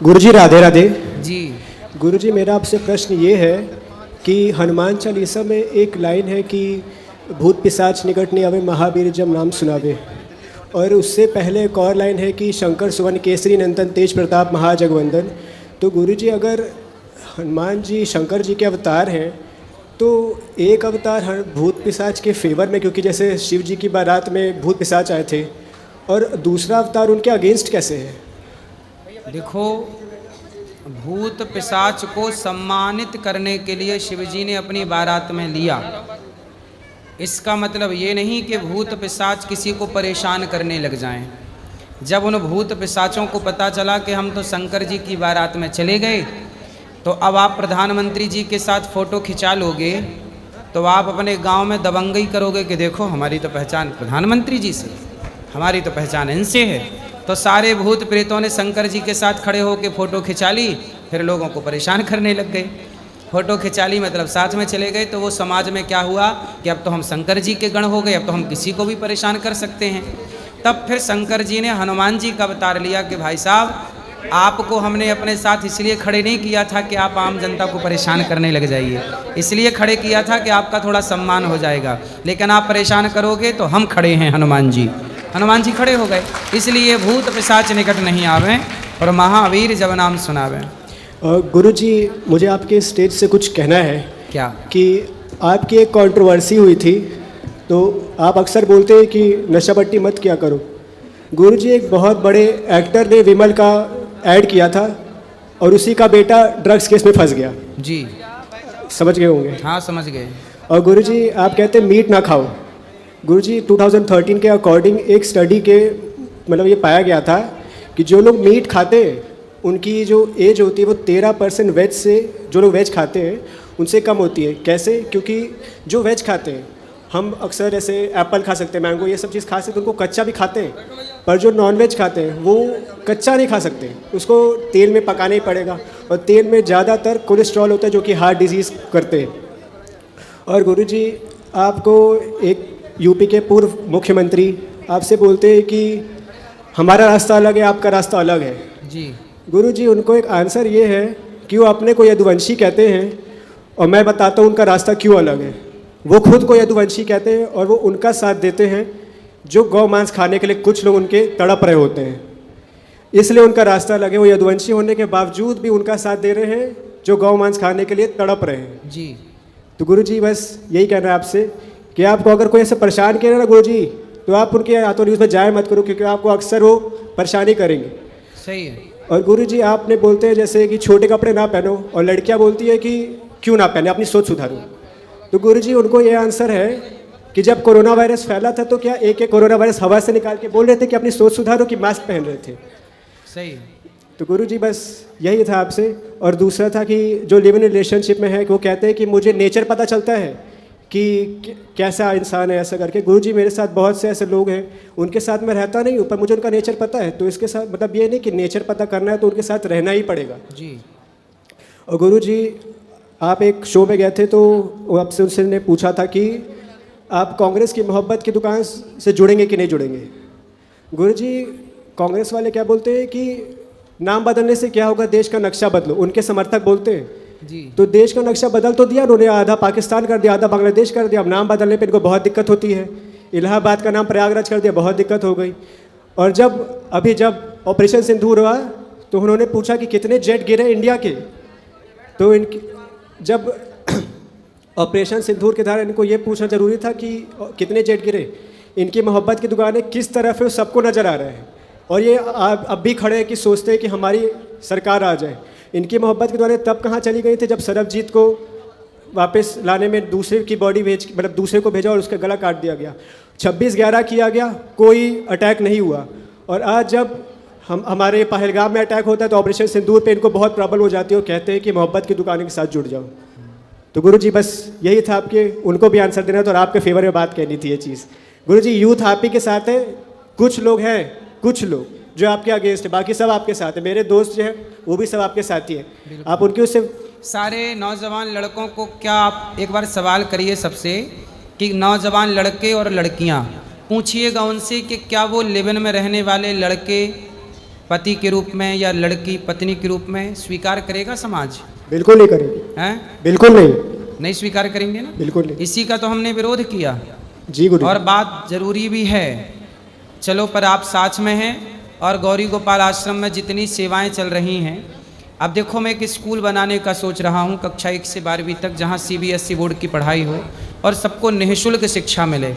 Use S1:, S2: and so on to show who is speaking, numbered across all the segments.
S1: गुरुजी राधे राधे।
S2: जी।
S1: गुरुजी मेरा आपसे प्रश्न ये है कि हनुमान चालीसा में एक लाइन है कि भूत पिशाच निकट नहीं आवे महावीर जब नाम सुनावे, और उससे पहले एक और लाइन है कि शंकर सुवन केसरी नंदन तेज प्रताप महाजगवंदन। तो गुरुजी अगर हनुमान जी शंकर जी के अवतार हैं तो एक अवतार हर भूत पिशाच के फेवर में, क्योंकि जैसे शिव जी की बारात में भूत पिशाच आए थे, और दूसरा अवतार उनके अगेंस्ट कैसे है?
S2: देखो, भूत पिशाच को सम्मानित करने के लिए शिवजी ने अपनी बारात में लिया। इसका मतलब ये नहीं कि भूत पिशाच किसी को परेशान करने लग जाएं। जब उन भूत पिशाचों को पता चला कि हम तो शंकर जी की बारात में चले गए, तो अब आप प्रधानमंत्री जी के साथ फ़ोटो खिंचा लोगे तो आप अपने गांव में दबंगई करोगे कि देखो हमारी तो पहचान प्रधानमंत्री जी से, हमारी तो पहचान इनसे है। तो सारे भूत प्रेतों ने शंकर जी के साथ खड़े होकर फ़ोटो खिंचा ली, फिर लोगों को परेशान करने लग गए। फ़ोटो खिंचा ली मतलब साथ में चले गए, तो वो समाज में क्या हुआ कि अब तो हम शंकर जी के गण हो गए, अब तो हम किसी को भी परेशान कर सकते हैं। तब फिर शंकर जी ने हनुमान जी का अवतार लिया कि भाई साहब, आपको हमने अपने साथ इसलिए खड़े नहीं किया था कि आप आम जनता को परेशान करने लग जाइए, इसलिए खड़े किया था कि आपका थोड़ा सम्मान हो जाएगा, लेकिन आप परेशान करोगे तो हम खड़े हैं हनुमान जी। हनुमान जी खड़े हो गए, इसलिए भूत पिशाच निकट नहीं आवे और महावीर जब नाम सुनावे।
S1: गुरुजी मुझे आपके स्टेज से कुछ कहना है।
S2: क्या?
S1: कि आपकी एक कंट्रोवर्सी हुई थी, तो आप अक्सर बोलते हैं कि नशा पट्टी मत किया करो। गुरुजी एक बहुत बड़े एक्टर ने विमल का ऐड किया था और उसी का बेटा ड्रग्स केस में फंस गया।
S2: जी
S1: समझ गए होंगे?
S2: हाँ समझ गए।
S1: और गुरुजी आप कहते हैं मीट ना खाओ। गुरुजी 2013 के अकॉर्डिंग एक स्टडी के मतलब ये पाया गया था कि जो लोग मीट खाते हैं उनकी जो एज होती है वो 13% वेज से, जो लोग वेज खाते हैं उनसे कम होती है। कैसे? क्योंकि जो वेज खाते हैं, हम अक्सर ऐसे एप्पल खा सकते हैं, मैंगो, ये सब चीज़ खा सकते हैं, उनको कच्चा भी खाते हैं, पर जो नॉन वेज खाते हैं वो कच्चा नहीं खा सकते, उसको तेल में पकाना ही पड़ेगा, और तेल में ज़्यादातर कोलेस्ट्रॉल होता है जो कि हार्ट डिजीज़ करते हैं। और गुरुजी आपको एक यूपी के पूर्व मुख्यमंत्री आपसे बोलते हैं कि हमारा रास्ता अलग है, आपका रास्ता अलग है।
S2: जी।
S1: गुरुजी उनको एक आंसर ये है कि वो अपने को यदुवंशी कहते हैं, और मैं बताता हूँ उनका रास्ता क्यों अलग है। वो खुद को यदुवंशी कहते हैं और वो उनका साथ देते हैं जो गौ मांस खाने के लिए कुछ लोग उनके तड़प रहे होते हैं, इसलिए उनका रास्ता अलग है। वो यदुवंशी होने के बावजूद भी उनका साथ दे रहे हैं जो गौ मांस खाने के लिए तड़प रहे हैं।
S2: जी।
S1: तो गुरुजी बस यही कहना है आपसे कि आपको अगर कोई ऐसे परेशान करे ना गुरुजी, तो आप उनके हाथों न्यूज़ में जाए मत करो, क्योंकि आपको अक्सर वो परेशानी करेंगे।
S2: सही है।
S1: और गुरुजी आपने बोलते हैं जैसे कि छोटे कपड़े ना पहनो, और लड़कियां बोलती है कि क्यों ना पहने, अपनी सोच सुधारो। तो गुरुजी उनको ये आंसर है कि जब कोरोना वायरस फैला था तो क्या एक एक कोरोना वायरस हवा से निकाल के बोल रहे थे कि अपनी सोच सुधारो, कि मास्क पहन रहे थे?
S2: सही।
S1: तो गुरुजी बस यही था आपसे। और दूसरा था कि जो लिव इन रिलेशनशिप में है, वो कहते हैं कि मुझे नेचर पता चलता है कि कैसा इंसान है, ऐसा करके। गुरुजी मेरे साथ बहुत से ऐसे लोग हैं, उनके साथ मैं रहता नहीं हूँ पर मुझे उनका नेचर पता है, तो इसके साथ मतलब ये नहीं कि नेचर पता करना है तो उनके साथ रहना ही पड़ेगा।
S2: जी।
S1: और गुरुजी आप एक शो में गए थे तो आपसे उनसे ने पूछा था कि आप कांग्रेस की मोहब्बत की दुकान से जुड़ेंगे कि नहीं जुड़ेंगे। गुरुजी कांग्रेस वाले क्या बोलते हैं कि नाम बदलने से क्या होगा, देश का नक्शा बदलो। उनके समर्थक बोलते हैं
S2: जी।
S1: तो देश का नक्शा बदल तो दिया उन्होंने, आधा पाकिस्तान कर दिया, आधा बांग्लादेश कर दिया। अब नाम बदलने पे इनको बहुत दिक्कत होती है। इलाहाबाद का नाम प्रयागराज कर दिया, बहुत दिक्कत हो गई। और जब ऑपरेशन सिंदूर हुआ तो उन्होंने पूछा कि कितने जेट गिरे इंडिया के, तो जब ऑपरेशन सिंदूर के दौरान इनको ये पूछना जरूरी था कि कितने जेट गिरे। इनकी मोहब्बत की दुकानें किस तरफ है सबको नज़र आ रहा है, और ये अब भी खड़े हैं कि सोचते हैं कि हमारी सरकार आ जाए। इनकी मोहब्बत की दुकानें तब कहाँ चली गई थी जब सरबजीत को वापस लाने में दूसरे की बॉडी मतलब दूसरे को भेजा और उसका गला काट दिया गया। 26/11 किया गया, कोई अटैक नहीं हुआ। और आज जब हमारे पहलगाम में अटैक होता है तो ऑपरेशन सिंदूर पे इनको बहुत प्रॉब्लम हो जाती है, और कहते हैं कि मोहब्बत की दुकानों के साथ जुड़ जाओ। तो गुरुजी बस यही था आपके, उनको भी आंसर देना था और आपके फेवर में बात कहनी थी ये चीज़। गुरुजी यूथ आप ही के साथ है, कुछ लोग हैं, कुछ लोग जो आपके अगेंस्ट है, बाकी सब आपके साथ है। मेरे दोस्त जो हैं वो भी सब आपके साथ ही हैं। आप उनके उससे
S2: सारे नौजवान लड़कों को क्या आप एक बार सवाल करिए सबसे कि नौजवान लड़के और लड़कियां, पूछिएगा उनसे कि क्या वो लिव इन में रहने वाले लड़के पति के रूप में या लड़की पत्नी के रूप में स्वीकार करेगा समाज?
S1: बिल्कुल नहीं करेंगे।
S2: हैं?
S1: बिल्कुल नहीं।
S2: नहीं स्वीकार करेंगे ना?
S1: बिल्कुल नहीं।
S2: इसी का तो हमने विरोध किया।
S1: जी गुरु।
S2: और बात जरूरी भी है। चलो पर आप साथ में हैं और गौरी गोपाल आश्रम में जितनी सेवाएं चल रही हैं, अब देखो मैं एक स्कूल बनाने का सोच रहा हूँ कक्षा 1 से 12वीं तक, जहाँ CBSE बोर्ड की पढ़ाई हो और सबको निःशुल्क शिक्षा मिले।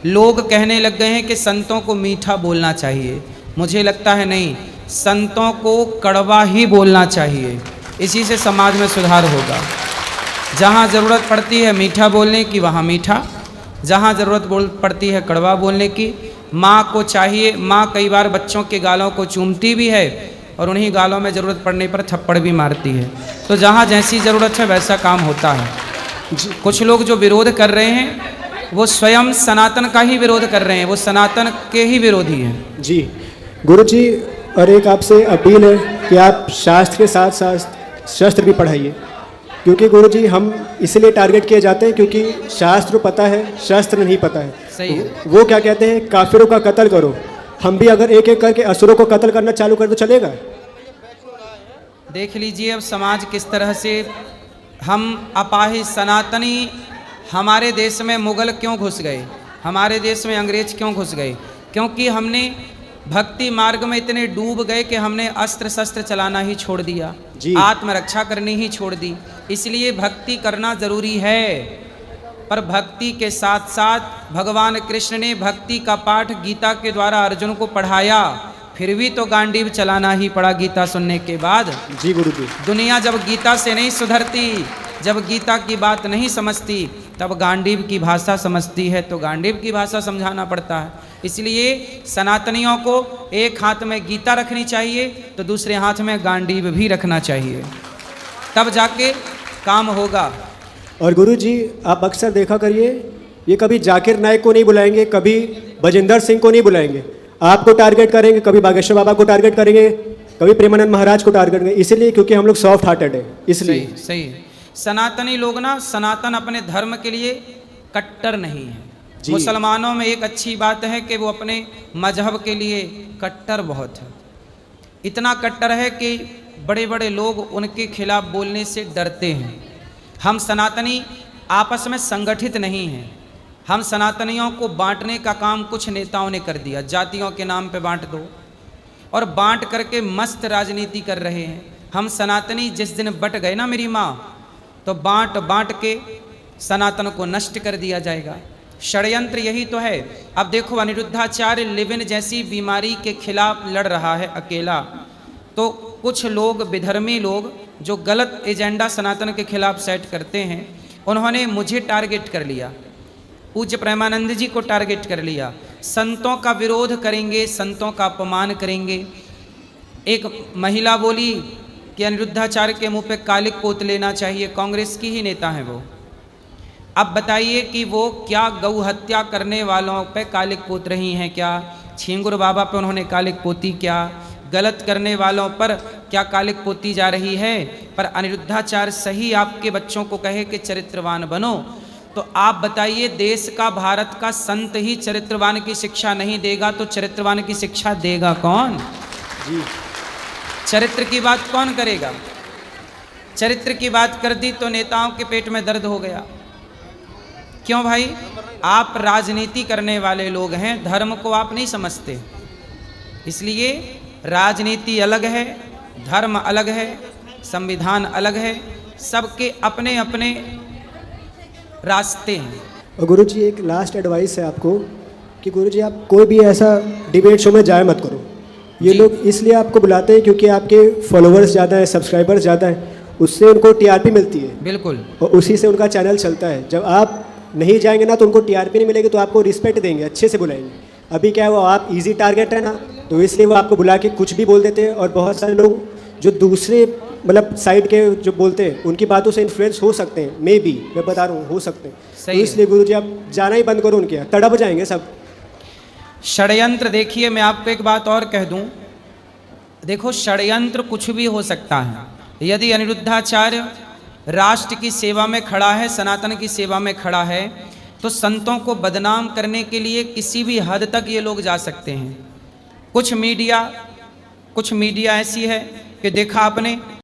S2: लोग कहने लग गए हैं कि संतों को मीठा बोलना चाहिए। मुझे लगता है नहीं, संतों को कड़वा ही बोलना चाहिए। इसी से समाज में सुधार होगा। जहाँ ज़रूरत पड़ती है मीठा बोलने की वहाँ मीठा, जहाँ ज़रूरत पड़ती है कड़वा बोलने की। माँ को चाहिए, माँ कई बार बच्चों के गालों को चूमती भी है और उन्हीं गालों में ज़रूरत पड़ने पर थप्पड़ भी मारती है। तो जहाँ जैसी ज़रूरत है वैसा काम होता है। कुछ लोग जो विरोध कर रहे हैं वो स्वयं सनातन का ही विरोध कर रहे हैं, वो सनातन के ही विरोधी हैं।
S1: जी गुरु जी, और एक आपसे अपील है कि आप शास्त्र के साथ साथ शस्त्र भी पढ़ाइए, क्योंकि गुरु जी हम इसलिए टारगेट किए जाते हैं क्योंकि शास्त्र पता है, शस्त्र नहीं पता है।
S2: सही है।
S1: वो क्या कहते हैं, काफिरों का कत्ल करो। हम भी अगर एक एक करके असुरों को कत्ल करना चालू कर तो चलेगा?
S2: देख लीजिए अब समाज किस तरह से, हम अपाहिज सनातनी, हमारे देश में मुगल क्यों घुस गए, हमारे देश में अंग्रेज क्यों घुस गए? क्योंकि हमने भक्ति मार्ग में इतने डूब गए कि हमने अस्त्र शस्त्र चलाना ही छोड़ दिया, आत्मरक्षा करनी ही छोड़ दी। इसलिए भक्ति करना जरूरी है, पर भक्ति के साथ साथ भगवान कृष्ण ने भक्ति का पाठ गीता के द्वारा अर्जुन को पढ़ाया, फिर भी तो गांडीव चलाना ही पड़ा गीता सुनने के बाद।
S1: जी गुरु जी।
S2: दुनिया जब गीता से नहीं सुधरती, जब गीता की बात नहीं समझती, तब गांडीव की भाषा समझती है, तो गांडीव की भाषा समझाना पड़ता है। इसलिए सनातनियों को एक हाथ में गीता रखनी चाहिए तो दूसरे हाथ में गांडीव भी रखना चाहिए, तब जाके काम होगा।
S1: और गुरु जी आप अक्सर देखा करिए, ये कभी जाकिर नाइक को नहीं बुलाएंगे, कभी बजिंदर सिंह को नहीं बुलाएंगे, आपको टारगेट करेंगे, कभी बागेश्वर बाबा को टारगेट करेंगे, कभी प्रेमानंद महाराज को टारगेट करेंगे। इसलिए क्योंकि हम लोग सॉफ्ट हार्टेड है, इसलिए।
S2: सही, सही। सनातनी लोग ना, सनातन अपने धर्म के लिए कट्टर नहीं है। मुसलमानों में एक अच्छी बात है कि वो अपने मजहब के लिए कट्टर बहुत है। इतना कट्टर है कि बड़े बड़े लोग उनके खिलाफ बोलने से डरते हैं। हम सनातनी आपस में संगठित नहीं हैं। हम सनातनियों को बांटने का काम कुछ नेताओं ने कर दिया, जातियों के नाम पे बांट दो, और बांट करके मस्त राजनीति कर रहे हैं। हम सनातनी जिस दिन बट गए ना मेरी माँ, तो बांट बांट के सनातन को नष्ट कर दिया जाएगा। षड्यंत्र यही तो है। अब देखो अनिरुद्धाचार्य लिविन जैसी बीमारी के खिलाफ लड़ रहा है अकेला, तो कुछ लोग, विधर्मी लोग जो गलत एजेंडा सनातन के खिलाफ सेट करते हैं, उन्होंने मुझे टारगेट कर लिया, पूज्य प्रेमानंद जी को टारगेट कर लिया। संतों का विरोध करेंगे, संतों का अपमान करेंगे। एक महिला बोली कि अनिरुद्धाचार्य के मुंह पे कालिक पोत लेना चाहिए, कांग्रेस की ही नेता हैं वो। अब बताइए कि वो क्या गौ हत्या करने वालों पे कालिक पोत रही हैं क्या? छींगुर बाबा पे उन्होंने कालिक पोती क्या? गलत करने वालों पर क्या कालिक पोती जा रही है? पर अनिरुद्धाचार्य सही आपके बच्चों को कहे कि चरित्रवान बनो, तो आप बताइए देश का, भारत का संत ही चरित्रवान की शिक्षा नहीं देगा तो चरित्रवान की शिक्षा देगा कौन?
S1: जी।
S2: चरित्र की बात कौन करेगा? चरित्र की बात कर दी तो नेताओं के पेट में दर्द हो गया। क्यों भाई? आप राजनीति करने वाले लोग हैं, धर्म को आप नहीं समझते। इसलिए राजनीति अलग है, धर्म अलग है, संविधान अलग है, सबके अपने अपने रास्ते हैं।
S1: और गुरु जी एक लास्ट एडवाइस है आपको कि गुरु जी आप कोई भी ऐसा डिबेट शो में जाए मत करो। ये लोग इसलिए आपको बुलाते हैं क्योंकि आपके फॉलोअर्स ज़्यादा है, सब्सक्राइबर्स ज़्यादा है, उससे उनको टीआरपी मिलती है।
S2: बिल्कुल।
S1: और उसी से उनका चैनल चलता है। जब आप नहीं जाएंगे ना तो उनको टीआरपी नहीं मिलेगी, तो आपको रिस्पेक्ट देंगे, अच्छे से बुलाएंगे। अभी क्या है, वो आप इजी टारगेट है ना, तो इसलिए वो आपको बुला के कुछ भी बोल देते हैं। और बहुत सारे लोग जो दूसरे मतलब साइड के जो बोलते हैं उनकी बातों से इन्फ्लुएंस हो सकते हैं, मे बी, मैं बता रहा हूँ, हो सकते हैं। तो इसलिए गुरु जी आप जाना ही बंद करो उनके यहाँ, तड़प जाएंगे सब।
S2: षड्यंत्र देखिए, मैं आपको एक बात और कह दूं, देखो षड्यंत्र कुछ भी हो सकता है। यदि अनिरुद्धाचार्य राष्ट्र की सेवा में खड़ा है, सनातन की सेवा में खड़ा है, तो संतों को बदनाम करने के लिए किसी भी हद तक ये लोग जा सकते हैं। कुछ मीडिया, कुछ मीडिया ऐसी है कि देखा आपने